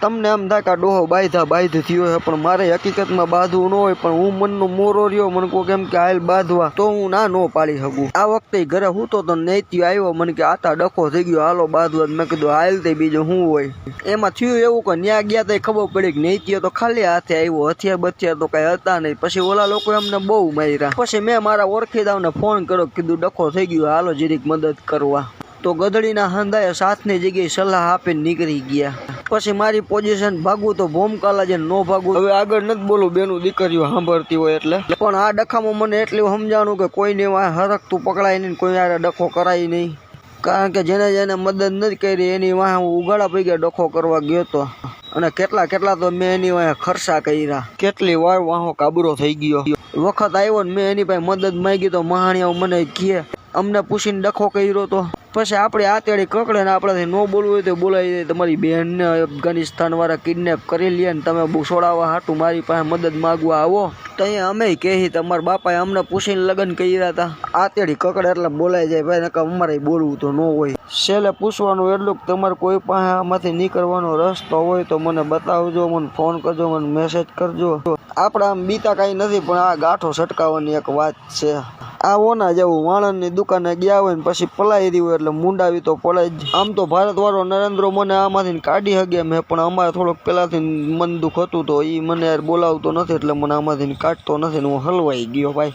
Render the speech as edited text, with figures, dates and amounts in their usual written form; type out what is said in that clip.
તમને એમ થાય કે આ ડોહો બાંધ થયો છે, પણ મારે હકીકતમાં બાંધવું ન હોય, પણ હું મનનો મોરો રહ્યો, મને કોઈ કેમ કે હાલ બાંધવા, તો હું ના ન પાડી શકું. આ વખતે ઘરે હું તો નૈત્ય આવ્યો, મને કે આતા ડખો થઈ ગયો, હાલો બાંધવા. મેં કીધું હાલ તે બીજું શું હોય. એમાં થયું એવું કે ન્યા ગયા તો ખબર પડી કે નૈત્ય તો ખાલી હાથે આવ્યો, હથિયાર બથિયાર તો કઈ હતા નહીં. પછી ઓલા લોકો એમને બહુ માર્યા. પછી મેં મારા ઓળખીદાવને ફોન કર્યો, કીધું ડખો થઈ ગયો, હાલો જીરીક મદદ કરવા. તો ગધડીના હંધાએ સાથની જગ્યાએ સલાહ આપીને નીકળી ગયા. પછી મારી પોઝિશન ભાગવું તો ભોમકાલા છે, નો ભાગવું. હવે આગળ નથી બોલું, બેનું દીકરીઓ સાંભળતી હોય એટલે. પણ આ ડખામાં મને એટલું સમજાણું કે કોઈને હરખતું પકડાય નહીં, કોઈ યાર ડખો કરાય નહીં. કારણ કે જેને મદદ નથી કરી એની વાહ હું ઉગાડા પૈકી ડખો કરવા ગયો હતો. અને કેટલા તો મેં એની વાહ ખર્ચા કર્યા. કેટલી વાર વાહો કાબરો થઈ ગયો. વખત આવ્યો ને મેં એની પાસે મદદ માંગી તો મહાણિયાઓ મને કહે અમને પૂછીને ડખો કર્યો તો. પછી આપણે આ તેડી કકડે ને આપણાથી ન બોલવું હોય તો બોલાવી દે. તમારી બહેનને અફઘાનિસ્તાન વાળા કિડનેપ કરી લે ને તમે છોડાવવા હાટું મારી પાસે મદદ માગવા આવો તો અહીંયા અમે કહી તમારા બાપાએ અમને પૂછીને લગ્ન કર્યા હતા. આ તેડી કકડે એટલે બોલાઈ જાય ભાઈ, નકર અમારે બોલવું તો ન હોય. છેલ્લે પૂછવાનું એટલું કે તમારે કોઈ પાસે આમાંથી નીકળવાનો રસ્તો હોય તો મને બતાવજો, મને ફોન કરજો, મને મેસેજ કરજો. આપણે આમ બીતા કાંઈ નથી, પણ આ ગાંઠો છટકાવવાની એક વાત છે. આ ઓના જેવું વાણંદની દુકાને ગયા હોય ને પછી પલાઈ રહ્યું હોય એટલે મુંડાવી તો પડે જ. આમ તો ભારત વાળો નરેન્દ્ર મને આમાંથી કાઢી શકે મેં, પણ અમારે થોડોક પેલાથી મન દુઃખ હતું તો એ મને યાર બોલાવતો નથી એટલે મને આમાંથી કાઢતો નથી ને હું હલવાઈ ગયો ભાઈ.